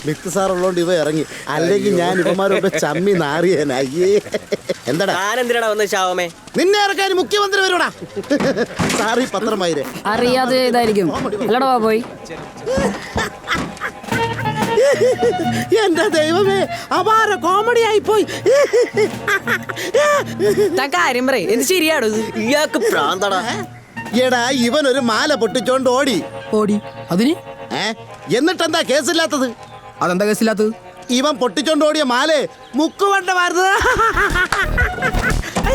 Smith sir ഉള്ളോണ്ട് ഇവ ഇറങ്ങി, അല്ലെങ്കിൽ ഞാൻ ഇവന്മാരോട് ചമ്മി നാറിയേനെ. അയ്യേ എന്താടാ എന്തിനാ വന്ന് ശാവമേ? നിന്നെ ഇറക്കാൻ മുഖ്യമന്ത്രി വരൂടാ. സാറി പത്രമായിരേ അറിയാതെ ഇതായിരിക്കും അല്ലടാ പോയി. എന്റെ ദൈവമേ, അപാര കോമഡി ആയി പോയി. കാര്യം പറയേ, എന്ത് ശരിയാടോ ഇയാൾക്ക് പ്രാന്തടാ. എടാ ഇവൻ ഒരു മാല പൊട്ടിച്ചോണ്ട് ഓടി. അതിന് എന്നിട്ടെന്താ കേസില്ലാത്തത്? അതെന്താ കേസില്ലാത്തത്? ഇവൻ പൊട്ടിച്ചോണ്ട് ഓടിയ മാലേ മുക്കുവണ്ടമായിരുന്നു.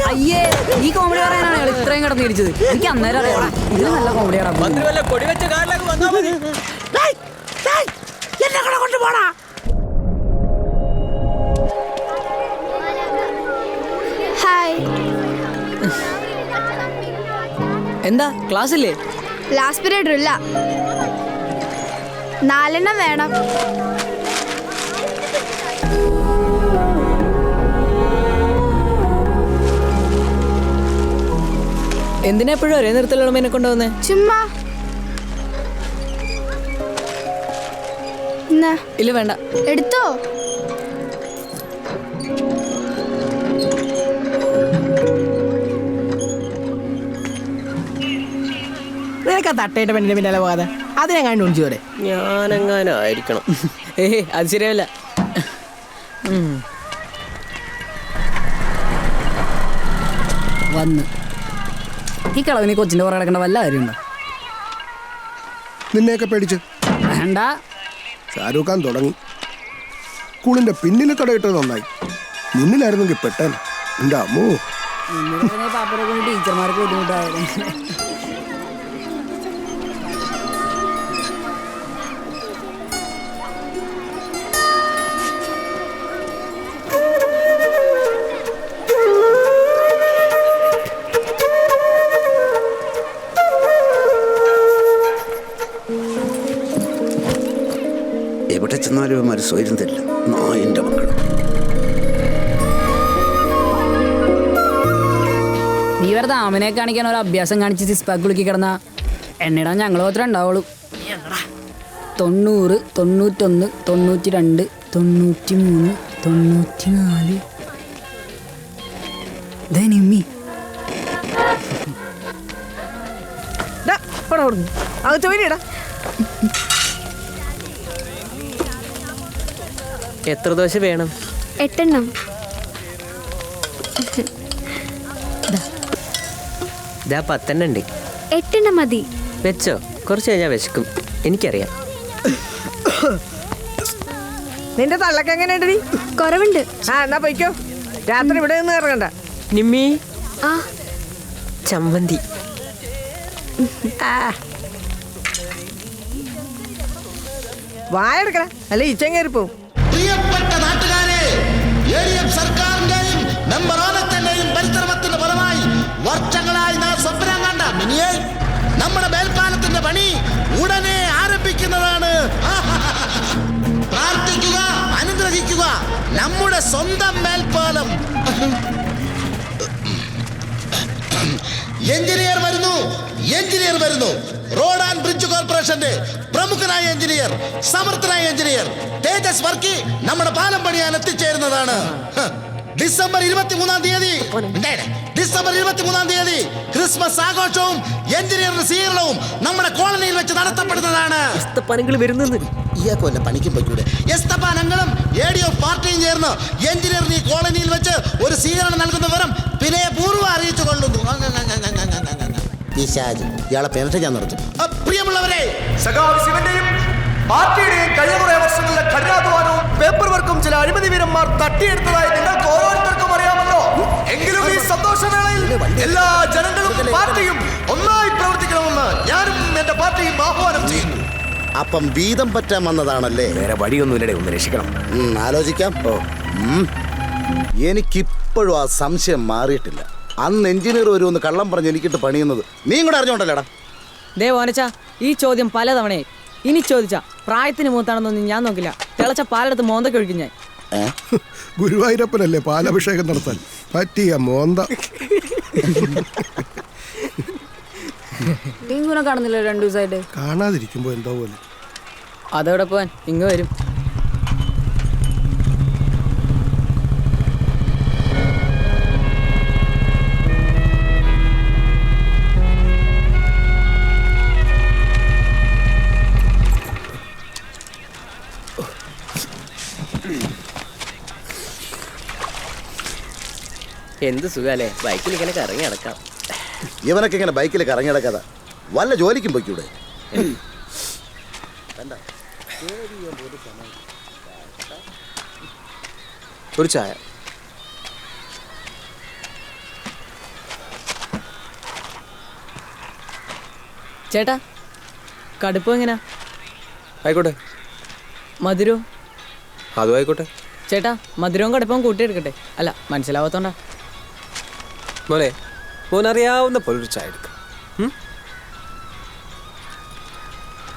അയ്യേ, ഈ കോമഡി പറയാനാണ് ഇത്രയും കിടന്ന് ഇരിച്ചത്. എനിക്ക് അന്നേരം അറിയാം ഇത് നല്ല കോമഡിയാണ്. എന്താ ക്ലാസ് ഇല്ലേ? ലാസ്റ്റ് പീരീഡ് ഇല്ല, 4 വേണം. എന്തിനാ എപ്പോഴും ഒരേ നിർത്തലുള്ള മീനെ കൊണ്ടുവന്നേ? ചുമ്മാ. ഇല്ല വേണ്ട, എടുത്തോ. നിനക്ക് ആ തട്ടേറ്റ പെണ്ണിന്റെ പിന്നാലെ പോകാതെ അതിനെങ്ങാണ്ട് ഒഴിച്ചു പോരെ. ഞാനെങ്ങാനും ആയിരിക്കണം. അത് ശരിയല്ല. വന്ന് ഈ കളവിന് കൊച്ചിന്റെ പുറകെ കിടക്കേണ്ട വല്ല കാര്യമുണ്ടോ? നിന്നെയൊക്കെ പേടിച്ച് വേണ്ട. ഷാരൂഖ് ഖാൻ തുടങ്ങി. സ്കൂളിന്റെ പിന്നിൽ കടയിട്ടത് നന്നായി, മുന്നിലായിരുന്നെങ്കിൽ പെട്ടേനെ. എന്റെ അമ്മോ, പാപ്പരെ കൊണ്ട് ടീച്ചർമാർക്ക് ബുദ്ധിമുട്ടായിരുന്നു. എവിടെ ചെന്നാലും ഇവന്മാർ സ്വൈര്യം തരില്ല. നായിൻ്റെ മക്കൾ. നീ വെറുതെ ആമനെ കാണിക്കാൻ ഒരു അഭ്യാസം കാണിച്ച് സിസ്പാക്ക് കുളുക്കി കിടന്ന എണ്ണയിടാൻ ഞങ്ങൾ മാത്രമേ ഉണ്ടാവുള്ളൂ. 90, 91, 92, 93, 94. നിമ്മി അകത്ത് പോയിടാ. എത്ര ദോശ വേണം? 8. ഇതാ 10 ഉണ്ട്. 8 മതി. വെച്ചോ, കുറച്ച് കഴിഞ്ഞാൽ വിശക്കും, എനിക്കറിയാം. നിന്റെ തള്ളക്ക് എങ്ങനെയുണ്ട്? കുറവുണ്ട്. എന്നാ പോയിക്കോ, രാത്രി ഇവിടെ നിന്ന് ഇറങ്ങണ്ട. നിമ്മി ആ ചമ്മന്തി. വായെടുക്കണ അല്ലെ ഇച്ചം കയറിപ്പോവും. പ്രിയപ്പെട്ട നാട്ടുകാരെ, LDF സർക്കാരിന്റെയും മെമ്പറാനത്തിന്റെയും പരിശ്രമത്തിന്റെ ഫലമായി വർഷങ്ങളായി നാം സ്വപ്നം കണ്ട മിനിയെ നമ്മുടെ മേൽപ്പാലത്തിന്റെ പണി ഉടനെ ആരംഭിക്കുന്നതാണ്. പ്രാർത്ഥിക്കുക, അനുഗ്രഹിക്കുക. നമ്മുടെ സ്വന്തം മേൽപ്പാലം. എഞ്ചിനീയർ വരുന്നു. റോഡ് ആൻഡ് ബ്രിഡ്ജ് കോർപ്പറേഷന്റെ പ്രമുഖനായ എഞ്ചിനീയർ, സമർത്ഥനായ എഞ്ചിനീയർ തേജസ് വർക്കി നമ്മുടെ പാലം പണിയാൻ എത്തിച്ചേരുന്നതാണ്. ഡിസംബർ 23-ാം തീയതി ക്രിസ്മസ് ആഘോഷവും എഞ്ചിനീയറിന്റെ സ്വീകരണവും നമ്മുടെ കോളനിയിൽ വെച്ച് നടത്തപ്പെടുന്നതാണ്. പണികൾ വരുന്നത് ഇയാൾക്കല്ല പണിക്കും പറ്റൂടെ. എസ്തപ്പാനങ്ങളും LDF പാർട്ടിയും ചേർന്ന് എഞ്ചിനീയറിന് ഈ കോളനിയിൽ വെച്ച് ഒരു സ്വീകരണം നൽകുന്ന വിവരം വിനയപൂർവ്വം അറിയിച്ചു കൊള്ളുന്നു. ഇയാളെ പെനറ്റ് ഞാൻ നടത്തും. പ്രിയമുള്ളവരെ, സഖാവിശിവന്റെയും പാർട്ടിയുടെയും കഴിഞ്ഞ കുറെ വർഷങ്ങളിലെ കഠിനാധ്വാനവും പേപ്പർ വർക്കും ചില അഴിമതി വീരന്മാർ തട്ടിയെടുത്തതായി നിങ്ങൾക്ക് ഓരോരുത്തർക്കും അറിയാമല്ലോ. എങ്കിലും ഈ സന്തോഷവേളയിൽ എല്ലാ ജനങ്ങളും പാർട്ടിയും ഒന്നായി പ്രവർത്തിക്കണമെന്ന് ഞാനും എന്റെ പാർട്ടിയും ആഹ്വാനം ചെയ്യുന്നു. അപ്പം വീതം പറ്റാൻ വന്നതാണല്ലേ? വേറെ വഴിയൊന്നുമില്ലേ, ഒന്ന് രക്ഷിക്കണം. ആലോചിക്കാം. എനിക്കിപ്പോഴും ആ സംശയം മാറിയിട്ടില്ല. അന്ന് എഞ്ചിനീയർ വരുമെന്ന് കള്ളം പറഞ്ഞ് എനിക്കിട്ട് പണിയുന്നത് നീ കൂടെ അറിഞ്ഞോണ്ടല്ലേടാ? ഓനച്ചാ, ഈ ചോദ്യം പലതവണയായി. ഇനി ചോദിച്ചാ പ്രായത്തിന് മൂത്താണെന്നൊന്നും ഞാൻ നോക്കില്ല. തിളച്ച പാലെടുത്ത് മോന്തൊക്കെ ഒഴിക്കും ഞാൻ. ഗുരുവായൂരപ്പനല്ലേ പാലഭിഷേകം നടത്താൻ പറ്റിയ മോന്ത. കാണുന്നില്ല 2 ദിവസമായിട്ട്. കാണാതിരിക്കുമ്പോ എന്തോ പോലെ. അതോടെ പോവാൻ ഇങ്ങ് വരും. എന്ത് സുഖല്ലേ ബൈക്കിൽ ഇങ്ങനെ കറങ്ങി നടക്കാം. ഇവനൊക്കെ ഇങ്ങനെ ബൈക്കിൽ കറങ്ങി നടക്കാതെ വല്ല ജോലിക്കും പോയിക്കൂടെ? ഒരു ചായ. ചേട്ടാ കടുപ്പം എങ്ങനാ? ആയിക്കോട്ടെ. മധുരോ? അതും ആയിക്കോട്ടെ. ചേട്ടാ മധുരവും കടുപ്പവും കൂട്ടിയെടുക്കട്ടെ? അല്ല മനസ്സിലാവാത്തോണ്ടാ. മോനെ മോനറിയാവുന്ന പോലെ ഒരു ചായ എടുക്കാം.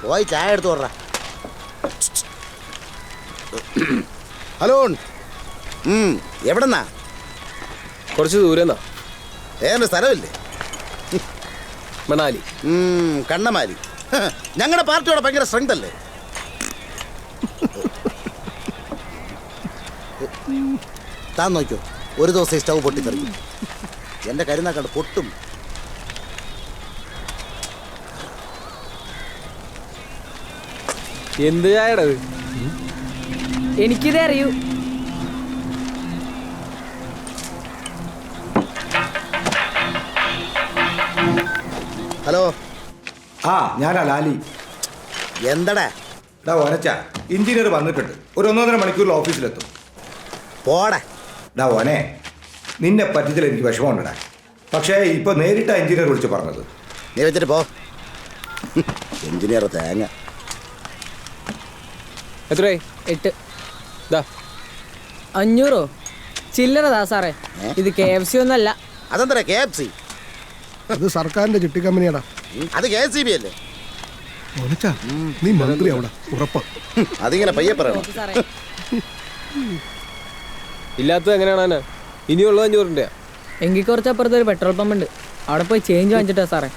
പോയി ചായ എടുത്തു കൊറ. ഹലോ, എവിടെന്നാ? കുറച്ച് ദൂരെന്നാ. ഏതൊരു സ്ഥലമില്ലേ? മണാലി. കണ്ണമാലി. ഞങ്ങളുടെ പാർട്ടിയോടെ ഭയങ്കര സ്ട്രെങ്ത് അല്ലേ? താൻ നോക്കിയോ, ഒരു ദിവസം സ്റ്റൗ പൊട്ടിത്തെറിക്കും. എന്റെ കരുന്നാക്കണ്ട് പൊട്ടും. എന്ത് ചായടാ? എനിക്കിതേ അറിയൂ. ഹലോ. ആ ഞാനാ ലാലി. എന്തടാ? ഡാ ഓനച്ച, എഞ്ചിനീയർ വന്നിട്ടുണ്ട്. ഒരു 1.5 മണിക്കൂറിൽ ഓഫീസിലെത്തും. പോടാ. ഡാ ഓനെ, നിന്നെ പറ്റിച്ചാൽ എനിക്ക് വിഷമമുണ്ടടാ. പക്ഷേ ഇപ്പൊ നേരിട്ടാ എഞ്ചിനീയർ വിളിച്ച് പറഞ്ഞത്. നീ വെച്ചിട്ട് പോ. എഞ്ചിനീയർ തേങ്ങ. എത്രയായി? 8. 500 ചില്ലറതാ സാറേ. ഇത് KFC ഒന്നല്ല. അതെന്താ KFC? അത് സർക്കാരിന്റെ ചിട്ടി കമ്പനിയാടാ. അത് KCB അല്ലേ? ഓനച്ചാ, നീ മന്ത്രി അവിടെ ഉറപ്പ്. അതിങ്ങനെ പയ്യെ പറയണം. സാറേ ഇല്ലാത്തത് എങ്ങനെയാണ്? ഇനിയുള്ളത് 500. എങ്കിൽ കുറച്ചപ്പുറത്ത് ഒരു പെട്രോൾ പമ്പ് ഉണ്ട്, അവിടെ പോയി ചേഞ്ച് വാങ്ങിച്ചിട്ടാ സാറേ.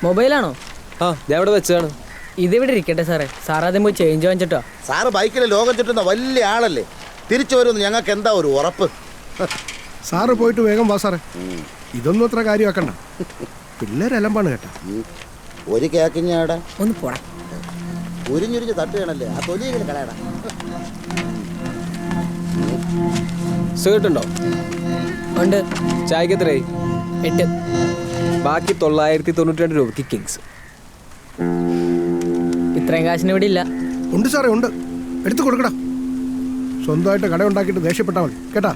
മൊബൈലാണോ? ആ ഞാൻ ഇവിടെ വെച്ചതാണ്. ഇതിവിടെ ഇരിക്കട്ടെ സാറേ. സാർ ആദ്യം പോയി ചേഞ്ച് വാങ്ങിച്ചിട്ടോ. സാറ് ബൈക്കിൽ ലോകം ചുറ്റുന്ന വലിയ ആളല്ലേ, തിരിച്ചു വരുമെന്ന് ഞങ്ങൾക്ക് എന്താ ഒരു ഉറപ്പ്? സാറ് പോയിട്ട് വേഗം വാ സാറേ. ഇതൊന്നും അത്ര കാര്യമാക്കണ്ട. പിള്ളേരലമ്പാണ് കേട്ടാ. ഒരു കേക്കിഞ്ഞാടാ ഒന്ന് പോടാ. ഉരിഞ്ഞുരിഞ്ഞ് തട്ടുകയാണല്ലേ, ആ തൊലിയെങ്കിലും കളയടാ. സിഗരറ്റ് ഉണ്ടോ? ഉണ്ട്. ചായക്ക് എത്രയായി? 8. ബാക്കി 992 രൂപയ്ക്ക് കിങ്സ്. ഇത്രയും കാശിന് ഇവിടെ ഇല്ല. ഉണ്ട് സാറേ, ഉണ്ട്. എടുത്തു കൊടുക്കടാ. സ്വന്തമായിട്ട് കട ഉണ്ടാക്കിയിട്ട് ദേഷ്യപ്പെട്ടാൽ മതി കേട്ടാ.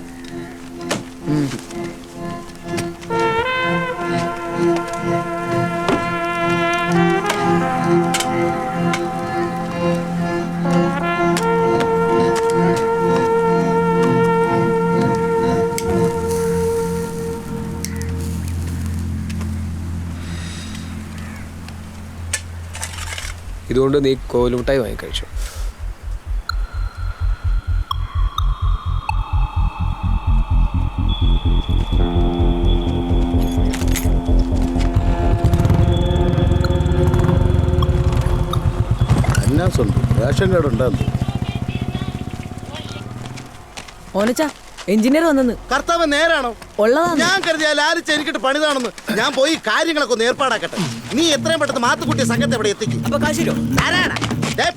ഇതുകൊണ്ട് നീ കോലുമിട്ടായി വാങ്ങിക്കഴിച്ചു. റേഷൻ കാർഡ് ഉണ്ടാകുന്നു. ഓനച്ചാ എഞ്ചിനീയർ വന്നെന്ന്. കർത്താവ് നേരാണോ? ഉള്ളതാണ്. ഞാൻ കരുതിയാ ലാലിച്ച് എനിക്കിട്ട് പണിതാണെന്ന്. ഞാൻ പോയി കാര്യങ്ങളൊക്കെ ഒന്ന് ഏർപ്പാടാക്കട്ടെ. നീ എത്രയും പെട്ടെന്ന് മാത്തുക്കുട്ടിയെ സംഘത്തെ അവിടെ എത്തിക്കും. അപ്പൊ കാശിരോ?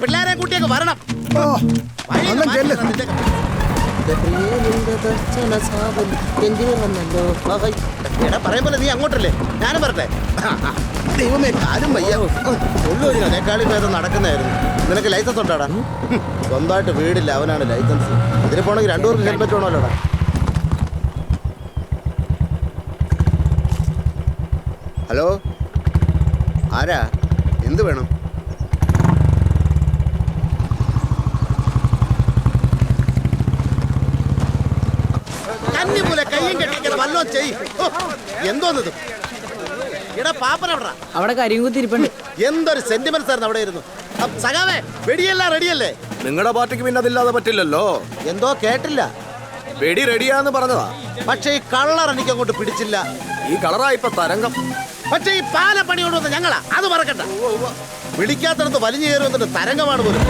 പിള്ളേരെ കുട്ടിയൊക്കെ വരണം. ഓ, അന്ന് ചെല്ല്. എടാ പറയും പോലെ നീ അങ്ങോട്ടല്ലേ, ഞാനും വരട്ടെ. ദൈവമേ, കാലും വയ്യ. അതിനേക്കാളും ഭേദം നടക്കുന്നതായിരുന്നു. നിനക്ക് ലൈസൻസ് ഉണ്ടാടാ? സ്വന്തമായിട്ട് വീടില്ല, അവനാണ് ലൈസൻസ്. ഇതിന് പോണെങ്കിൽ 2 പേർക്ക് ഹെൽമെറ്റ് വേണമല്ലോടാ. ഹലോ, ആരാ? എന്ത് വേണം? കന്നിമൂല കയ്യും കെട്ടിക്കല വല്ലോ ചെയ്. എന്തോന്നത്? എടാ പാപ്പനവിടാ. അവിടെ കരിയും കുത്തിരിപ്പുണ്ട്. എന്തൊരു സെന്റിമെന്റ്സ് ആയിരുന്നു അവിടെ ഇരുന്നു. സഖാവേ, വെടിയെല്ലാം റെഡിയല്ലേ? നിങ്ങളുടെ പാർട്ടിക്ക് പിന്നെ അതില്ലാതെ പറ്റില്ലല്ലോ. എന്തോ കേട്ടില്ല. വെടി റെഡിയാന്ന് പറഞ്ഞതാ. പക്ഷേ ഈ കളർ എനിക്ക് അങ്ങോട്ട് പിടിച്ചില്ല. ഈ കളറാ ഇപ്പൊ തരംഗം. പക്ഷേ ഈ പാലപ്പണി കൊണ്ടുവന്ന ഞങ്ങളാ, അത് മറക്കണ്ട. വിളിക്കാത്തടത്ത് വലിഞ്ഞു കയറി വന്നിട്ട് തരംഗമാണ് പോലും.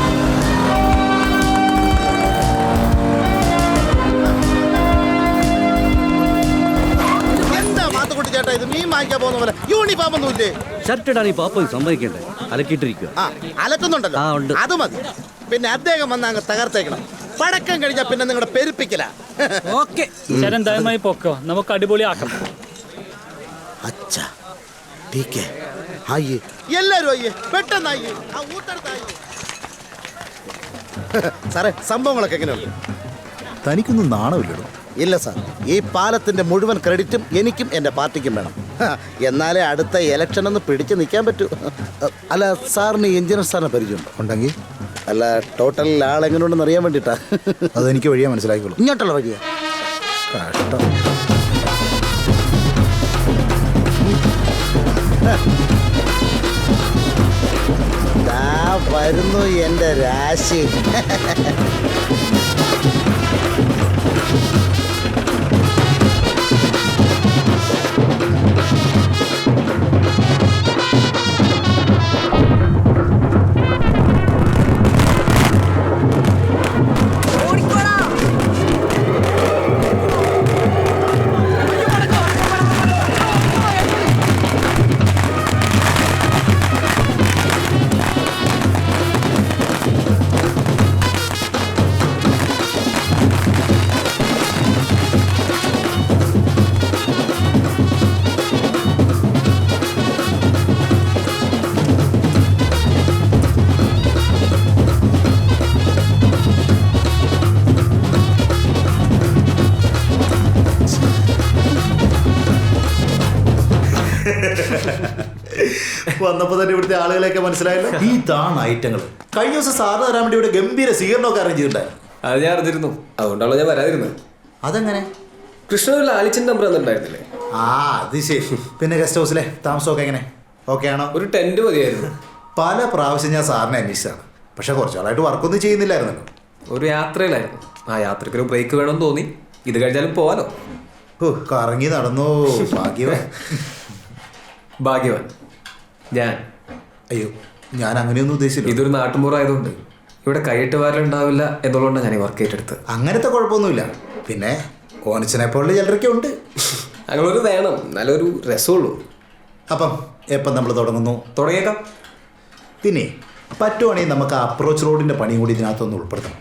എന്താ മാത്തുക്കുട്ടി ചേട്ടാ ഇത്? മീൻ വാങ്ങിക്കാൻ പോകുന്ന പോലെ യൂണിഫോം ഒന്നും ഇല്ലേ? ഷർട്ട് ഇടാൻ ഈ പാപ്പ സമ്മതിക്കണ്ടേ? അലക്കിയിട്ടിരിക്കുക. ആ, അലക്കുന്നുണ്ടല്ലോ. ഉണ്ട്. അത് മതി. പിന്നെ അദ്ദേഹം വന്ന് അങ്ങ് തകർത്തേക്കണം. പടക്കം കഴിഞ്ഞാൽ പിന്നെ നിങ്ങളുടെ പെരുപ്പിക്കല. ഓക്കെ ചേട്ടൻ ദയമായി പൊക്കോ, നമുക്ക് അടിപൊളിയാക്കാം. അച്ഛാ ടീക്കേ ആയേ എല്ലാരും ആയേ പെട്ടെന്ന് ആയേ ആ ഊട്ടടുത്തായേ. സാറേ സംഭവങ്ങളൊക്കെ എങ്ങനെയുണ്ട്? തനിക്കൊന്നും നാണമില്ലടോ. ഇല്ല സാർ, ഈ പാലത്തിന്റെ മുഴുവൻ ക്രെഡിറ്റും എനിക്കും എൻ്റെ പാർട്ടിക്കും വേണം. എന്നാലേ അടുത്ത ഇലക്ഷൻ ഒന്ന് പിടിച്ചു നിൽക്കാൻ പറ്റൂ. അല്ല സാറിന് എഞ്ചിനീയർ സാറിനെ പരിചയമുണ്ടോ? ഉണ്ടെങ്കിൽ അല്ല ടോട്ടൽ ആളെങ്ങനെയുണ്ടെന്ന് അറിയാൻ വേണ്ടിയിട്ടാ. അതെനിക്ക് വഴിയാ മനസ്സിലാക്കിക്കോളൂ. ഇങ്ങോട്ടുള്ള വഴിയാ. കഷ്ടം. ദാ വരുന്നു എൻ്റെ രാശി. വന്നപ്പോ തന്നെ ഇവിടുത്തെ ആളുകളെയൊക്കെ മനസ്സിലായല്ലോ. ഈ താണ് ഐറ്റങ്ങൾ കഴിഞ്ഞ ദിവസം സാറിന് തരാൻ വേണ്ടി ഇവിടെ ഗംഭീര സ്വീകരണമൊക്കെ അറേഞ്ച് ചെയ്തിട്ടുണ്ടായിരുന്നു. അത് ഞാൻ അറിഞ്ഞിരുന്നു, അതുകൊണ്ടാണല്ലോ ഞാൻ വരാതിരുന്നത്. അതെങ്ങനെ? കൃഷ്ണൻ ആലിച്ചിന്റെ നമ്പർ തന്നിട്ടുണ്ടായിരുന്നില്ലേ? ആ അത് ശരി. പിന്നെ ഗസ്റ്റ് ഹൗസിലെ താമസമൊക്കെ എങ്ങനെ? ഓക്കെ ആണോ? ഒരു ടെന്റ് മതിയായിരുന്നു. പല പ്രാവശ്യം ഞാൻ സാറിനെ അന്വേഷിച്ചാണ്, പക്ഷെ കുറച്ചാളായിട്ട് വർക്കൊന്നും ചെയ്യുന്നില്ലായിരുന്നല്ലോ. ഒരു യാത്രയിലായിരുന്നു. ആ യാത്രയ്ക്ക് ഒരു ബ്രേക്ക് വേണമെന്ന് തോന്നി. ഇത് കഴിഞ്ഞാലും പോവാലോ. ഓ കറങ്ങി നടന്നു. ഭാഗ്യവാൻ. ഭാഗ്യവാൻ ഞാൻ. അയ്യോ ഞാൻ അങ്ങനെയൊന്നും ഉദ്ദേശിച്ചില്ല. ഇതൊരു നാട്ടുമ്പുറമായതുകൊണ്ട് ഇവിടെ കൈയിട്ട് വാരലുണ്ടാവില്ല എന്നുള്ളതുകൊണ്ടാണ് ഞാൻ ഈ വർക്ക് ഏറ്റെടുത്ത്. അങ്ങനത്തെ കുഴപ്പമൊന്നുമില്ല. പിന്നെ ഓനച്ചനെ പോലുള്ള ചിലരൊക്കെ ഉണ്ട്. അങ്ങനൊരു വേണം, നല്ലൊരു രസമുള്ളൂ. അപ്പം എപ്പം നമ്മൾ തുടങ്ങുന്നു? തുടങ്ങിയേക്കാം. പിന്നെ പറ്റുവാണെങ്കിൽ നമുക്ക് അപ്രോച്ച് റോഡിൻ്റെ പണിയും കൂടി ഇതിനകത്തൊന്ന് ഉൾപ്പെടുത്തണം.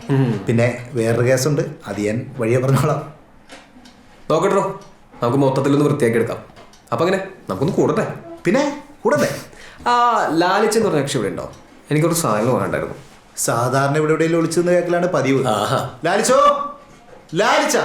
പിന്നെ വേറൊരു കേസുണ്ട്, അത് ഞാൻ വഴിയെ പറഞ്ഞോളാം. നോക്കട്ടോ, നമുക്ക് മൊത്തത്തിലൊന്ന് വൃത്തിയാക്കി എടുക്കാം. അപ്പം അങ്ങനെ നമുക്കൊന്ന് കൂടട്ടെ. പിന്നെ കൂടല്ലേ? ആ ലാലിച്ചെന്ന് പറഞ്ഞ രക്ഷ ഇവിടെ ഉണ്ടോ? എനിക്കൊരു സാധനം വേണ്ടായിരുന്നു. സാധാരണ ഇവിടെ എവിടെയെങ്കിലും ഒളിച്ചെന്ന് കേൾക്കലാണ് പതിവ്. ആഹാ. ലാലിച്ചോ, ലാലിച്ച.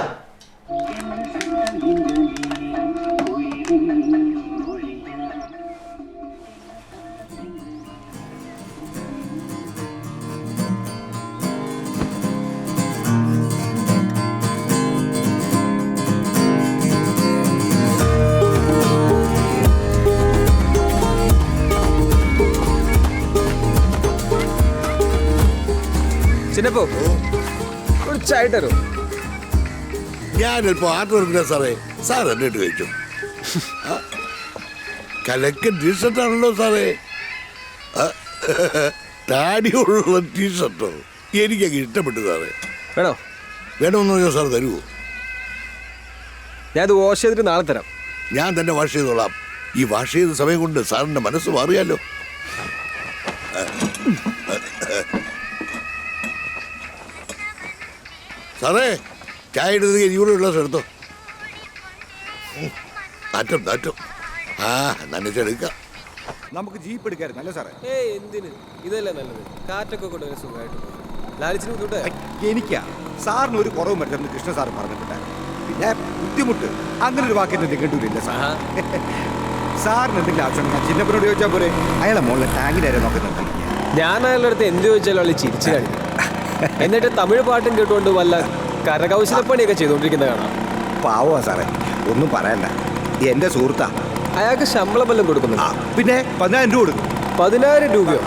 ചിന്നപ്പോ ഒരു ചായ തരോ? ഞാനിപ്പോ ആർട്ട് സാറേ. സാർ എന്നിട്ട് കഴിച്ചു. കലക്കൻ ടീഷർട്ടാണല്ലോ സാറേ. താടിയുള്ള ടീഷർട്ടോ എനിക്കങ്ങ് ഇഷ്ടപ്പെട്ടു സാറേ. വേണോ? വേണമെന്ന് പറഞ്ഞാൽ സാർ തരുമോ? ഞാൻ ഇത് വാഷ് ചെയ്തിട്ട് നാളെ തരാം. ഞാൻ തന്നെ വാഷ് ചെയ്തോളാം. ഈ വാഷ് ചെയ്ത സമയം കൊണ്ട് സാറിന്റെ മനസ്സ് മാറിയാലോ. സാറേ ചായ എടുത്ത് ഇവിടെ ഉള്ള സ്ഥലത്തോ. നാറ്റം നാറ്റം. ആ നനച്ചെടുക്കാം. നമുക്ക് ജീപ്പ് എടുക്കാറുണ്ടല്ലോ സാറേ. ഏയ് എന്തിന്, ഇതല്ലേ നല്ലത്. കാറ്റൊക്കെ കൊണ്ട് സുഖമായിട്ട് ലാലിച്ചിന് ബുദ്ധിമുട്ട്. എനിക്കാ സാറിന് ഒരു കുറവും പറ്റുമെന്ന് കൃഷ്ണ സാർ പറഞ്ഞിട്ടുണ്ടായിരുന്നു. പിന്നെ ബുദ്ധിമുട്ട് അങ്ങനെ ഒരു വാക്കിന്റെ നിഘണ്ടുവില്ല സാർ. സാറിന് എന്തെങ്കിലും ആവശ്യം ഞാൻ ചിന്നപ്പനോട് ചോദിച്ചാൽ പോരെ. അയാളെ മോളിലെ ടാങ്കിനേരെ നോക്കുന്നുണ്ട്. ഞാൻ അയാളുടെ അടുത്ത് എന്ത് ചോദിച്ചാലും അവള് ചിരിച്ചു കഴിയും. എന്നിട്ട് തമിഴ് പാട്ടും കേട്ടുകൊണ്ട് വല്ല കരകൗശലപ്പണിയൊക്കെ ചെയ്തുകൊണ്ടിരിക്കുന്ന കാണാം. പാവമാ സാറേ, ഒന്നും പറയണ്ട. എന്റെ സുഹൃത്താ. അയാൾക്ക് ശമ്പളം വല്ലതും കൊടുക്കുന്നു? പിന്നെ 10,000 രൂപ കൊടുക്കും. 10,000 രൂപയോ?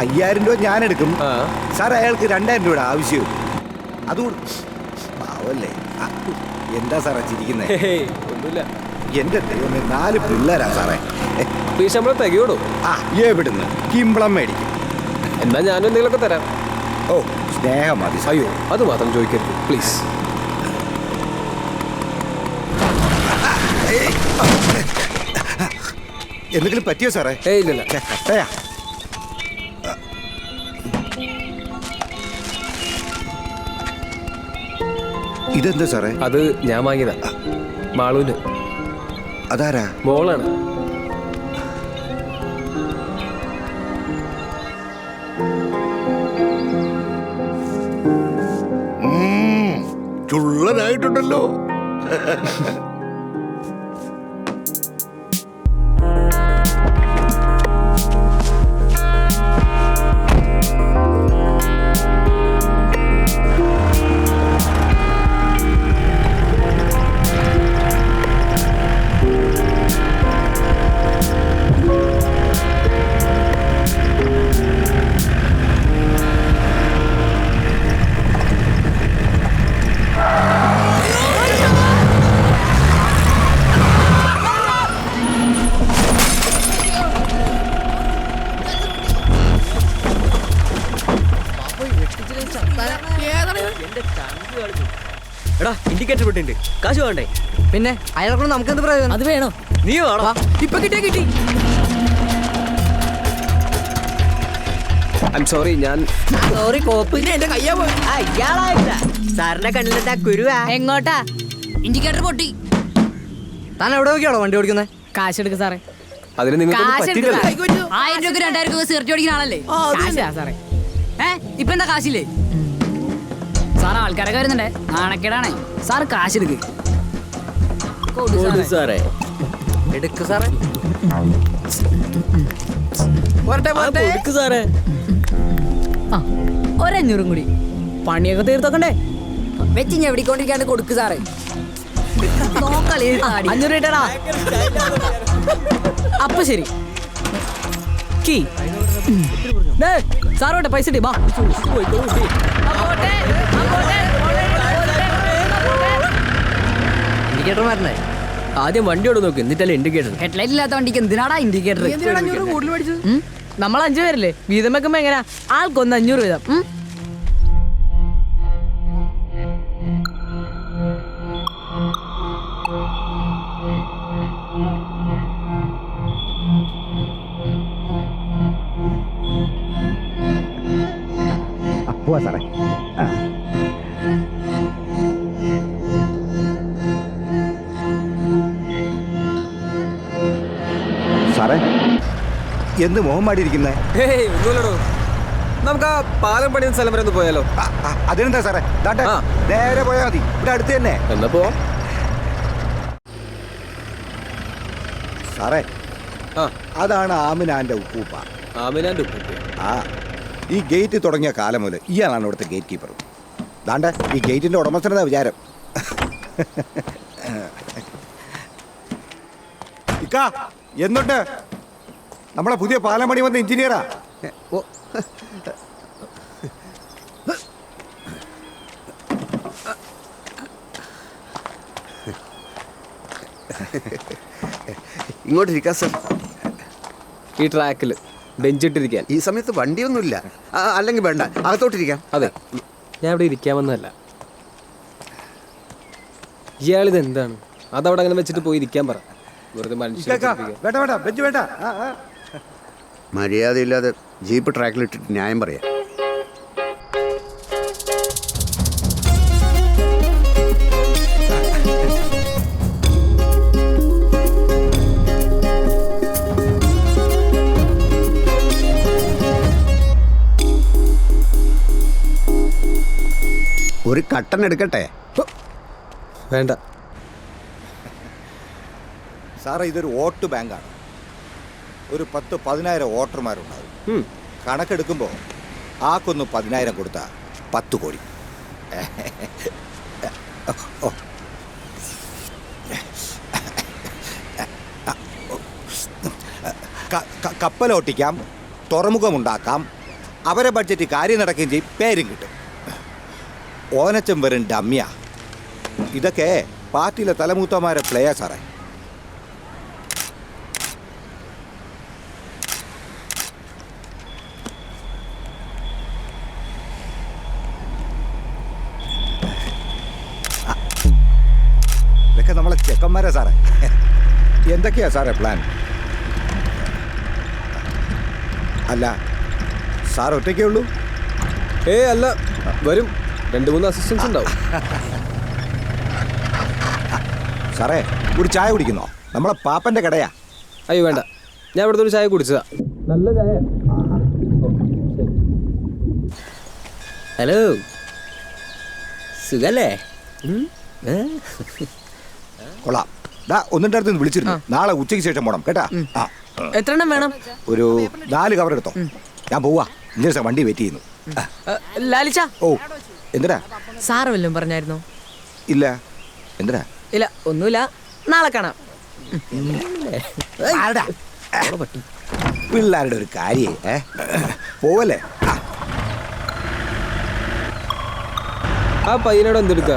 5,000 രൂപ ഞാനെടുക്കും സാർ. അയാൾക്ക് 2,000 രൂപയുടെ ആവശ്യവും അതുകൊണ്ട് പാവല്ലേ. എന്താ സാറേ ചിരിക്കുന്നത്? ഒന്നുമില്ല. എന്റെ ദൈവമേ, 4 പിള്ളേരാ സാറേ. ഈ ശമ്പളം തികയോടോ? എവിടുന്ന് കിമ്പളം മേടിക്കും. എന്നാ ഞാനും എന്തെങ്കിലുമൊക്കെ തരാം. ഓ സ്നേഹം മതി. അയ്യോ അത് മാത്രം ചോദിക്കരുത് പ്ലീസ്. എന്തെങ്കിലും പറ്റിയോ സാറേ? ഏയ് ഇല്ലല്ല. കട്ടയാ. ഇതെന്താ സാറേ? അത് ഞാൻ വാങ്ങിയതാ, മാളൂന്. അതാരാ? മോളാണ്. ചുള്ളനായിട്ടുണ്ടല്ലോ. എടാ ഇൻഡിക്കേറ്റർ വിട്ടിട്ടുണ്ട്, കാശ് വേണ്ടേ? പിന്നെ അയാളെ കൊണ്ട് നമുക്ക് എന്ത് പ്രയോജനം? അത് വേണോ? നീ വേണോ? ഇപ്പൊ കിട്ടി. ഐ എം സോറി, ഞാൻ സോറി കോപ്പ് എന്റെ കയ്യാ പോയി. സാറിന്റെ കണ്ണിലെന്താ കുരുവാ? എങ്ങോട്ടാ? ഇൻഡിക്കേറ്റർ പൊട്ടി. താൻ എവിടെ നോക്കിയാണോ വണ്ടി ഓടിക്കുന്നത്? കാശ് എടുക്ക് സാറേ. അതിന് നിങ്ങൾക്ക് പറ്റില്ലല്ലോ. 1000 രൂപ 2000 രൂപ സിഗരറ്റ് ഓടിക്കുന്ന ആളല്ലേ? കാശാ സാറേ. ഇപ്പൊ എന്താ കാശില്ലേ? സാർ ആൾക്കാരൊക്കെ വരുന്നുണ്ടേ, നാണക്കേടാണേ. സാർ കാശ് എടുക്ക്. സാറേ എടുക്ക് സാറേ. പോരട്ടെ. സാറേ, ആ 500 കൂടി പണിയൊക്കെ തീർത്തൊക്കണ്ടേ? വെച്ച് ഞാൻ എവിടെക്കൊണ്ടിരിക്കാണ്ട് കൊടുക്ക് സാറേ. 500 ഇട്ടടാ. അപ്പൊ ശരി. കീ സാറോട്ടെ, പൈസ ഇട്ടി. ഇൻഡിക്കേറ്റർ മാറ്റണേ. ആദ്യം വണ്ടിയോട് നോക്ക്, എന്നിട്ടല്ലേ ഇൻഡിക്കേറ്റർ. ഹെഡ്ലൈറ്റ് ഇല്ലാത്ത വണ്ടിക്ക് എന്തിനാടാ ഇൻഡിക്കേറ്റർ? നമ്മൾ 5 പേരല്ലേ, വീതം വെക്കുമ്പോ എങ്ങനെയാ? ആൾക്കൊന്ന് 500 വീതം. പോവാ സാറേ. സാറേ എന്ത് മോഹം മാടിയിരിക്കുന്നേ? ഒന്നുമില്ലടോ, നമുക്ക് ആ പാലം പണിയുന്ന സ്ഥലം വരെ ഒന്ന് പോയാലോ? അതിനെന്താ സാറേ, ദാണ്ടെ ആ. നേരെ പോയാൽ മതി, ഇവിടെ അടുത്ത് തന്നെ. എന്നാ പോവാം. സാറേ ആ, അതാണ് ആമിനാന്റെ ഉപ്പൂപ്പ. ആമിനാന്റെ ഉപ്പൂപ്പ. ആ ഈ ഗേറ്റ് തുടങ്ങിയ കാലം മുതൽ ഇയാളാണ് ഇവിടുത്തെ ഗേറ്റ് കീപ്പർ. ദാണ്ടെ ഈ ഗേറ്റിന്റെ ഉടമസ്ഥനെന്നാ വിചാരം. ഇക്ക എന്നിട്ട് നമ്മളെ പുതിയ പാലം പണി വന്ന എഞ്ചിനീയറാ. ഇങ്ങോട്ടിരിക്കാം സർ. ഈ ട്രാക്കിൽ ബെഞ്ചിട്ടിരിക്കാൻ. ഈ സമയത്ത് വണ്ടിയൊന്നുമില്ല. അല്ലെങ്കിൽ വേണ്ട, അകത്തോട്ടിരിക്കാം. അതെ, ഞാൻ ഇവിടെ ഇരിക്കാമെന്നല്ല. ഇയാളിത് എന്താണ്? അതവിടെ അങ്ങനെ വെച്ചിട്ട് പോയി ഇരിക്കാൻ പറ. വെറുതെ വേണ്ട വേണ്ട ബെഞ്ച് വേണ്ട. മര്യാദയില്ലാതെ ജീപ്പ് ട്രാക്കിലിട്ടിട്ട് ന്യായം പറയാം. ഒരു കട്ടൻ എടുക്കട്ടെ? വേണ്ട സാറേ, ഇതൊരു വോട്ട് ബാങ്കാണ്. ഒരു 10-10,000 വോട്ടർമാരുണ്ടാവും. കണക്കെടുക്കുമ്പോൾ ആക്കൊന്ന് 10,000 കൊടുത്താൽ 10 കോടി. കപ്പലോട്ടിക്കാം, തുറമുഖമുണ്ടാക്കാം, അവരെ ബഡ്ജറ്റ് കാര്യം നടക്കുകയും ചെയ്യും, പേരും കിട്ടും. ഓനച്ചം വരും ഡമ്യ. ഇതൊക്കെ പാർട്ടിയിലെ തലമൂത്തമാരെ പ്ലേയാ സാറേ. ഇതൊക്കെ നമ്മളെ ചെക്കന്മാരാ സാറേ. എന്തൊക്കെയാ സാറേ പ്ലാൻ? അല്ല സാർ ഒറ്റയ്ക്കേ ഉള്ളൂ? അല്ല, വരും 2-3 അസിസ്റ്റൻസ് ഉണ്ടാവും. സാറേ ഒരു ചായ കുടിക്കുന്നോ? നമ്മളെ പാപ്പന്റെ കടയാ. അയ്യോ വേണ്ട, ഞാൻ ഇവിടുത്തെ ഒരു ചായ കുടിച്ചതാ. നല്ല ചായ. ഹലോ, സുഖല്ലേ? കൊള്ളാം. ഒന്നിൻ്റെ അടുത്ത് വിളിച്ചിരുന്നു. നാളെ ഉച്ചയ്ക്ക് ശേഷം പോണം കേട്ടാ. എത്ര എണ്ണം വേണം? ഒരു 4 കവർ എടുത്തോ. ഞാൻ പോവാ. ഇന്നലെ വണ്ടി വെയിറ്റ് ചെയ്യുന്നു. ലാലിച്ച. ഓ എന്തിനാ? സാറ് വല്ലതും പറഞ്ഞായിരുന്നോ? ഇല്ല. എന്തിനാ? ഇല്ല, ഒന്നുമില്ല. നാളെ കാണാം. പിള്ളേരുടെ ഒരു കാര്യം പോവല്ലേ. ആ പയ്യനോട് എന്തെടുക്ക?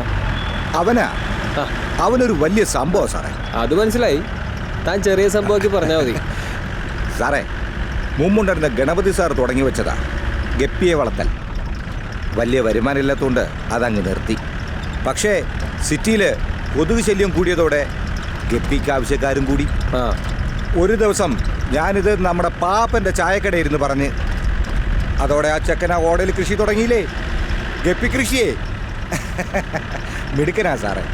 അവനൊരു വലിയ സംഭവം സാറേ. അത് മനസ്സിലായി. താൻ ചെറിയ സംഭവമാക്കി പറഞ്ഞാൽ മതി. സാറേ, മുമ്പുണ്ടായിരുന്ന ഗണപതി സാർ തുടങ്ങി വെച്ചതാ ഗപ്പിയെ വളർത്തൽ. വലിയ വരുമാനം ഇല്ലാത്തതുകൊണ്ട് അതങ്ങ് നിർത്തി. പക്ഷേ സിറ്റിയിൽ കൊതുക് ശല്യം കൂടിയതോടെ ഗപ്പിക്ക് ആവശ്യക്കാരും കൂടി. ഒരു ദിവസം ഞാനിത് നമ്മുടെ പാപ്പൻ്റെ ചായക്കടയിരുന്ന് പറഞ്ഞ് അതോടെ ആ ചെക്കൻ ആ ഓടയിൽ കൃഷി തുടങ്ങിയില്ലേ, ഗപ്പി കൃഷിയേ. മിടുക്കനാ സാറേ.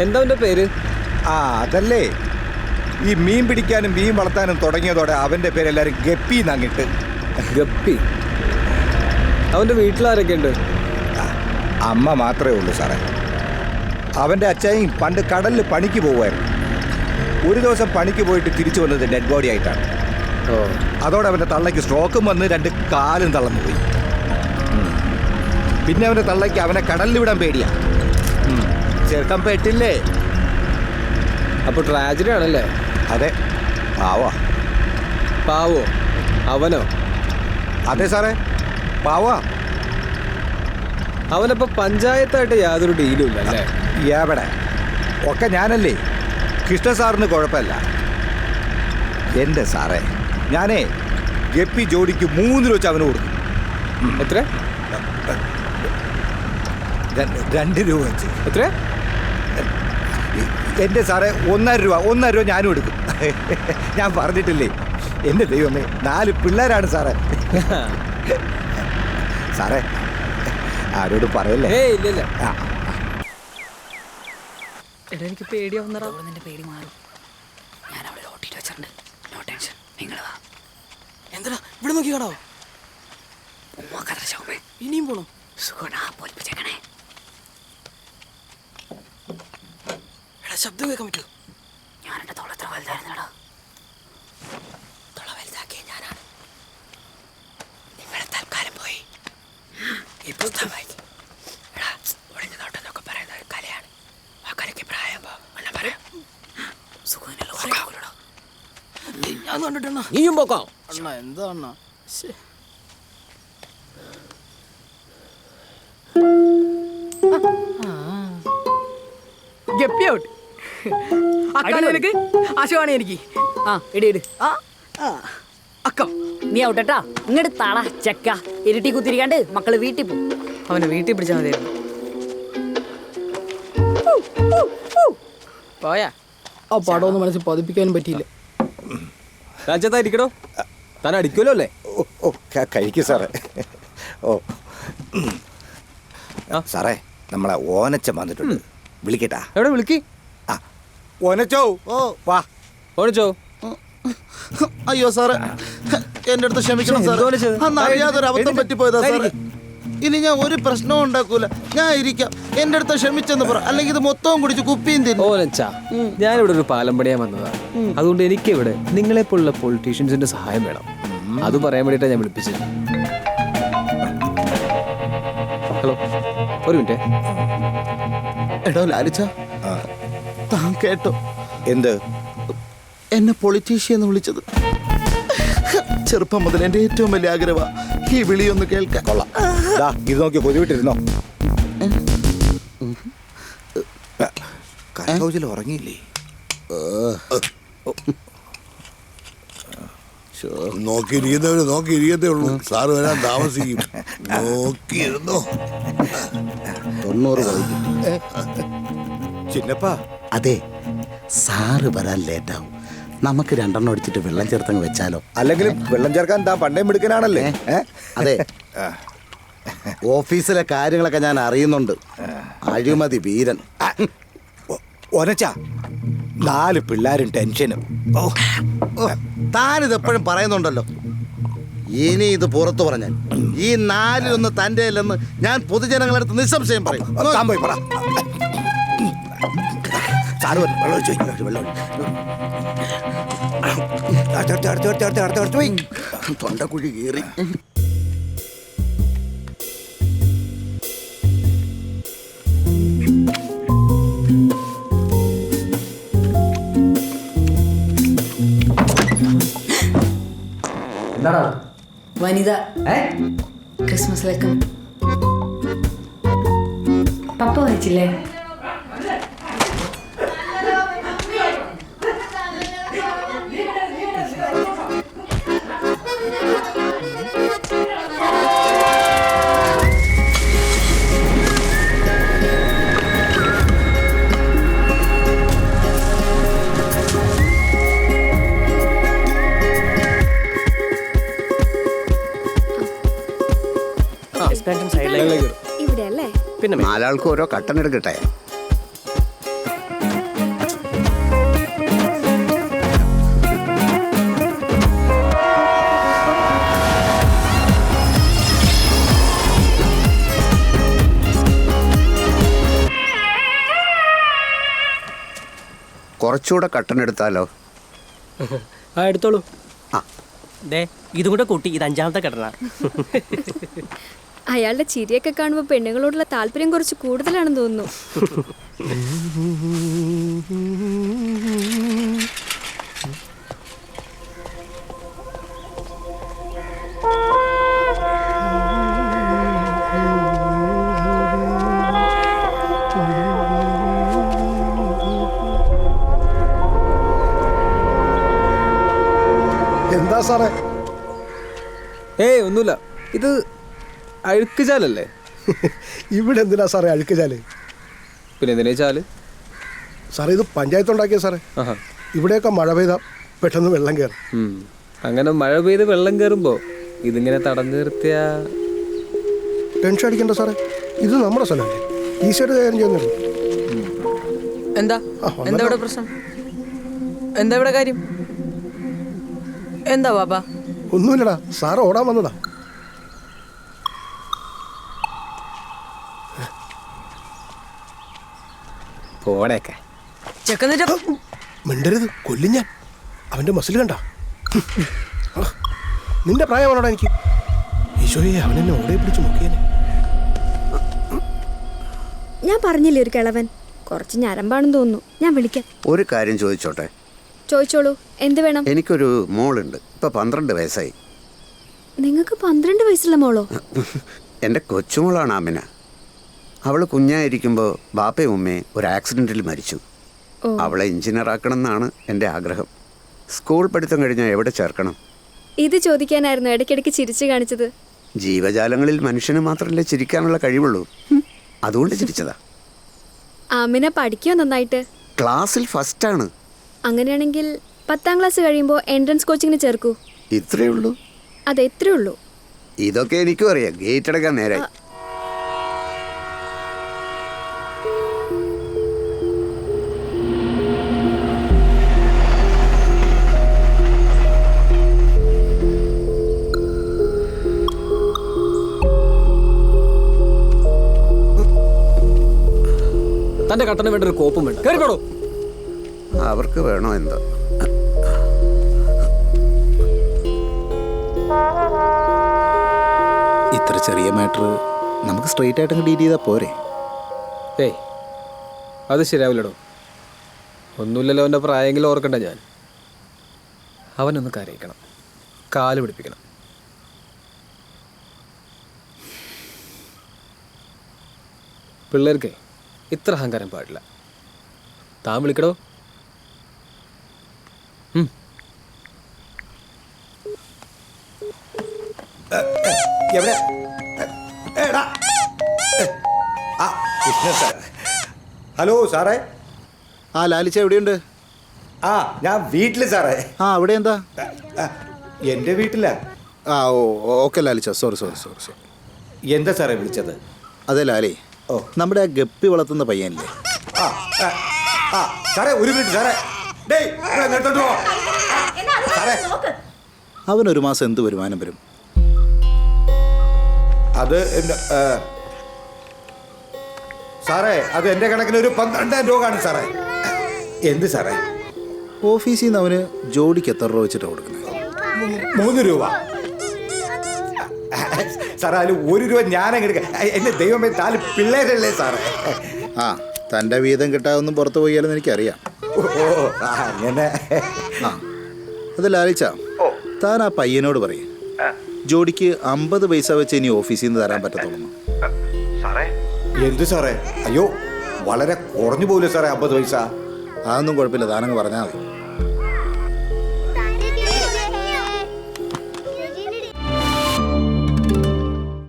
എന്താ അവൻ്റെ പേര്? അതല്ലേ, ഈ മീൻ പിടിക്കാനും മീൻ വളർത്താനും തുടങ്ങിയതോടെ അവൻ്റെ പേരെല്ലാവരും ഗപ്പി എന്നങ്ങിട്ട്. ഗപ്പി. അവൻ്റെ വീട്ടിലാരൊക്കെ ഉണ്ട്? അമ്മ മാത്രമേ ഉള്ളൂ സാറേ. അവൻ്റെ അച്ഛയും പണ്ട് കടലിൽ പണിക്ക് പോകുമായിരുന്നു. ഒരു ദിവസം പണിക്ക് പോയിട്ട് തിരിച്ചു വന്നത് ഡെഡ് ബോഡി ആയിട്ടാണ്. അതോടെ അവൻ്റെ തള്ളയ്ക്ക് സ്ട്രോക്കും വന്ന് 2 കാലും തളർന്നു പോയി. പിന്നെ അവൻ്റെ തള്ളയ്ക്ക് അവനെ കടലിൽ വിടാൻ പേടിയാ. ചെറുക്കം പെട്ടില്ലേ. അപ്പോൾ ട്രാജഡി ആണല്ലേ? അതെ. പാവോ? അവനോ? അതെ സാറേ, പാവാ. അവനപ്പോൾ പഞ്ചായത്തായിട്ട് യാതൊരു ഡീലും ഇല്ല അല്ലേ? എവിടെ ഒക്കെ ഞാനല്ലേ. കൃഷ്ണ സാറിന് കുഴപ്പമില്ല. എൻ്റെ സാറേ, ഞാനേ ഗപ്പി ജോഡിക്ക് 3 രൂപ വെച്ച് അവന് കൊടുക്കും. എത്ര? 2 രൂപ വെച്ച്. എത്ര? എൻ്റെ സാറേ 1.5 രൂപ. 1.5 രൂപ ഞാനും എടുക്കും. ഞാൻ പറഞ്ഞിട്ടില്ലേ, എൻ്റെ ദൈവമേ, 4 പിള്ളേരാണ് സാറേ. സാറേ ആരോട് പറയല്ലേ? ഇല്ല. എനിക്ക് പേടിയാവുന്നടാ. നിന്റെ പേടി മാറും. ഞാൻ അവിടെ ഓട്ടിട്ട് വെച്ചിട്ടുണ്ട്. No tension. നിങ്ങൾ വാ. എന്താ ഇവിടെ നോക്കി കാണാവോ? ഇനിയും പോണം. സുഖനാ പോൽപ്പിച്ചേക്കണേ. എടാ, ശബ്ദം കേൾക്കാൻ പറ്റൂ? ഞാൻ എൻ്റെ തൊള്ളത്ര വലുതായിരുന്നടാ. തൊള്ള വലുതാക്കിയ ഞാനാണ്. നിങ്ങളെ തൽക്കാലം പോയി. ഈ പുസ്തകം വായിക്കും. എടാ, ഒളിഞ്ഞു നോട്ടെന്നൊക്കെ പറയുന്ന ഒരു കലയാണ്. ആ കലയ്ക്ക് പ്രായം എല്ലാം പറയാം. സുഖത്തിനുള്ള ഓർക്കാവൂലോ. ഞാൻ കണ്ടിട്ടെണ്ണ. നീയും പോക്കോ? അണ്ണ എന്താ അണ്ണ? Guppy out. അക്കാണെങ്കിൽ ആശുവാണി എനിക്ക്. ഇട് അക്ക നീ ഔട്ടട്ടാ. ഇങ്ങോട്ട് താള ചെക്ക. ഇരുട്ടി കുത്തിരിക്കാണ്ട് മക്കള് വീട്ടിൽ പോകും. അവനെ വീട്ടിൽ പിടിച്ചാൽ മതിയായിരുന്നു. പോയാ ആ പടമൊന്നും മനസ്സിൽ പതിപ്പിക്കാനും പറ്റിയില്ല. രാജ്യത്തായിരിക്കണോ? താൻ അടിക്കുമല്ലോ അല്ലേ? കഴിക്കും സാറേ. സാറേ, നമ്മളെ ഓനച്ചൻ വന്നിട്ടുണ്ട്. വിളിക്കട്ടാ? എവിടെ വിളിക്ക്? ഓനച്ചോ. വാ ഓനച്ചോ. അയ്യോ സാറേ, എന്റെ അടുത്ത് ക്ഷമിക്കണം സാർ. അന്ന് അറിയാതൊരു അബദ്ധം പറ്റിപ്പോയതാ സാറേ. ഇനി ഞാൻ ഒരു പ്രശ്നവും ഉണ്ടാക്കൂല. ഞാൻ ഇരിക്കാം. എന്റെ അടുത്ത് ക്ഷമിച്ചെന്ന് പറ, അല്ലെങ്കിൽ ഇത് മൊത്തവും കുടിച്ച് കുപ്പിയും തിന്നു. ഓനച്ചാ, ഞാനിവിടെ ഒരു പാലം പണിയാൻ വന്നതാണ്. അതുകൊണ്ട് എനിക്കിവിടെ നിങ്ങളെ പോലുള്ള പൊളിറ്റീഷ്യൻസിന്റെ സഹായം വേണം. അത് പറയാൻ വേണ്ടിയിട്ടാണ് ഞാൻ വിളിപ്പിച്ചത്. ഹലോ, ഒരു മിനിറ്റ്. എടോ ലാലിച്ച, താൻ കേട്ടോ എന്ത്? എന്നെ പൊളിറ്റീഷ്യൻ എന്ന് വിളിച്ചത്? ചെറുപ്പം മുതൽ എന്റെ ഏറ്റവും വലിയ ആഗ്രഹമാണ് ഈ വിളിയൊന്ന് കേൾക്കാൻ. കൊള്ളാം. ഇത് നോക്കി കൊതിവിട്ടിരുന്നോ? കരകൗശലം ഉറങ്ങിയില്ലേ? നോക്കിയിരിക്കത്തേ ഉള്ളൂ. സാറ് വരാൻ താമസിക്കും. നോക്കിയിരുന്നോ? 90 ചിന്നപ്പാ. അതെ, സാറ് വരാൻ ലേറ്റാവും. നമുക്ക് 2 എണ്ണം അടിച്ചിട്ട് വെള്ളം ചേർത്തങ്ങ് വെച്ചാലോ? അല്ലെങ്കിലും വെള്ളം ചേർക്കാൻ താൻ പണ്ടേ മിടുക്കനാണല്ലേ. അതെ, ഓഫീസിലെ കാര്യങ്ങളൊക്കെ ഞാൻ അറിയുന്നുണ്ട്. അഴിമതി വീരൻ. ഒനച്ച 4 പിള്ളേരും ടെൻഷനും. താനിതെപ്പോഴും പറയുന്നുണ്ടല്ലോ. ഇനി ഇത് പുറത്തു പറഞ്ഞാൽ ഈ 4-1 തൻ്റെ അല്ലെന്ന് ഞാൻ പൊതുജനങ്ങളടുത്ത് നിസ്സംശയം പറയും. താൻ പോയി പറ. സാറ് വന്നു. വെള്ളം ഒഴിച്ചു, വെള്ളം തൊണ്ടക്കുഴി കീറി. എന്താടാ വനിത ക്രിസ്മസിലേക്ക് പപ്പ വായിച്ചില്ലേ? ഇവിടെ അല്ലേ? പിന്നെ 4 ആൾക്ക് ഓരോ കട്ടൻ എടുക്കട്ടെ. കുറച്ചുകൂടെ കട്ടൻ എടുത്താലോ? എടുത്തോളൂ. ഇതും കൂടെ കൂട്ടി, ഇത് 5ാമത്തെ കട്ടന. അയാളുടെ ചിരിയൊക്കെ കാണുമ്പോൾ പെണ്ണുങ്ങളോടുള്ള താല്പര്യം കുറച്ച് കൂടുതലാണെന്ന് തോന്നുന്നു. എന്താ സാറേ? ഒന്നുമില്ല. ഇത് അഴുക്കുചാലല്ലേ? ഇവിടെ എന്തിനാ സാറേ അഴുക്കുചാല്? പിന്നെ എന്തിനാ ചാല്? സാറേ ഇത് പഞ്ചായത്ത് ഉണ്ടാക്കിയ സാറേ. ഇവിടെയൊക്കെ മഴ പെയ്താ പെട്ടെന്ന് വെള്ളം കയറും. അങ്ങനെ മഴ പെയ്ത് വെള്ളം കയറുമ്പോ ഇതിങ്ങനെ തടഞ്ഞു നിർത്തിയ ടെൻഷൻ അടിക്കണ്ട സാറേ, ഇത് നമ്മുടെ സ്ഥലമല്ലേ, ഈശ്വര കാര്യം ചെയ്യുന്നുള്ളൂ. എന്താ എന്താ ഇവിടെ പ്രശ്നം? എന്താ ഇവിടെ കാര്യം? എന്താ ബാബാ? ഒന്നുമില്ലടാ, സാറ് ഓടാൻ വന്നതാ. പോടേക്കെ മിണ്ടരുത്, കൊല്ലും ഞാൻ. അവന്റെ മസിൽ കണ്ട. നിന്റെ പ്രായമാണോടാ എനിക്ക്? ഈശോയെ, അവനെന്നെ ഓടെ പിടിച്ച് നോക്കിയേനെ. ഞാൻ പറഞ്ഞില്ലേ ഒരു കിളവൻ കുറച്ച് ഞരമ്പാണെന്ന് തോന്നുന്നു. ഞാൻ വിളിക്കാം. ഒരു കാര്യം ചോദിച്ചോട്ടെ? ചോദിച്ചോളൂ, എന്ത് വേണം? എനിക്കൊരു മോളുണ്ട്, ഇപ്പൊ 12 വയസ്സായി. നിങ്ങൾക്ക് 12 വയസ്സുള്ള മോളോ? എൻ്റെ കൊച്ചുമോളാണ് ആമിന. അവൾ കുഞ്ഞായിരിക്കുമ്പോൾ ബാപ്പയും ഉമ്മയും ഒരു ആക്സിഡൻറ്റിൽ മരിച്ചു. അവളെ എഞ്ചിനീയർ ആക്കണം എന്നാണ് എൻ്റെ ആഗ്രഹം. സ്കൂൾ പഠിത്തം കഴിഞ്ഞാൽ എവിടെ ചേർക്കണം? ഇത് ചോദിക്കാനായിരുന്നു ഇടയ്ക്കിടയ്ക്ക് ചിരിച്ചു കാണിച്ചത്. ജീവജാലങ്ങളിൽ മനുഷ്യന് മാത്രമല്ലേ ചിരിക്കാനുള്ള കഴിവുള്ളൂ, അതുകൊണ്ട് ചിരിച്ചതാ. ആമിന പഠിക്കോ നന്നായിട്ട്? ക്ലാസ്സിൽ ഫസ്റ്റാണ്. അങ്ങനെയാണെങ്കിൽ 10ാം ക്ലാസ് കഴിയുമ്പോൾ എൻട്രൻസ് കോച്ചിങ്ങിന് ചേർക്കൂ. ഇത്രയേ ഉള്ളൂ? അതെ, ഇത്രയേ ഉള്ളൂ. ഇതൊക്കെ എനിക്കും അറിയാം. ഗേറ്റ് അടക്കാൻ നേരായി. തന്റെ കട്ടന് വേണ്ട ഒരു കോപ്പും വേണ്ട. കേറിക്കോളൂ. അവർക്ക് വേണോ എന്തോ. ഇത്ര ചെറിയ മാറ്റർ നമുക്ക് സ്ട്രെയിറ്റ് ആയിട്ട് ഡീൽ ചെയ്താൽ പോരെ? അത് ശരിയാവില്ലടോ. ഒന്നുമില്ലല്ലോ, അവൻ്റെ പ്രായമെങ്കിലും ഓർക്കണ്ട. ഞാൻ അവനൊന്ന് കരയിക്കണം, കാല് പിടിപ്പിക്കണം. പിള്ളേർക്ക് ഇത്ര അഹങ്കാരം പാടില്ല. താൻ വിളിക്കടോ. എവിടെ? ഹലോ സാറേ. ലാലിച്ച എവിടെയുണ്ട്? ഞാൻ വീട്ടില് സാറേ. അവിടെ എന്താ? എൻ്റെ വീട്ടിലാ. ഓക്കെ ലാലിച്ച, സോറി. എന്താ സാറേ വിളിച്ചത്? അതെ ലാലി, നമ്മുടെ ആ ഗപ്പി വളർത്തുന്ന പയ്യനില്ലേ, ആ സാറേ ഒരു മിനിറ്റ് സാറേ ഡേയ് ഇവിടെ നിർത്തോണ്ട് പോ. സാറേ അവനൊരു മാസം എന്ത് വരുമാനം വരും? അത് സാറേ അത് എൻ്റെ കണക്കിന് ഒരു 12,000 രൂപയാണ് സാറേ. എന്ത് സാറേ? ഓഫീസിൽ നിന്ന് അവന് ജോഡിക്ക് എത്ര രൂപ വെച്ചിട്ടാണ് കൊടുക്കുന്നത്? 3 രൂപ. സാറേ അതിൽ 1 രൂപ ഞാനങ്ങ് എടുക്കാം. എൻ്റെ ദൈവമേ 4 പിള്ളേരല്ലേ സാറേ. ആ തൻ്റെ വീതം കിട്ടാതൊന്നും പുറത്ത് പോയാലെന്ന് എനിക്കറിയാം. ഓ അങ്ങനെ. ആ അത് ലാലിച്ച താൻ ആ പയ്യനോട് പറയും ജോഡിക്ക് 50 പൈസ വെച്ച് ഇനി ഓഫീസിൽ നിന്ന് തരാൻ പറ്റത്തുള്ളൂ. എന്ത് സാറേ? അയ്യോ വളരെ കുറഞ്ഞു പോകില്ല സാറേ 50 പൈസ. അതൊന്നും കുഴപ്പമില്ല, താനങ്ങ് പറഞ്ഞാൽ മതി.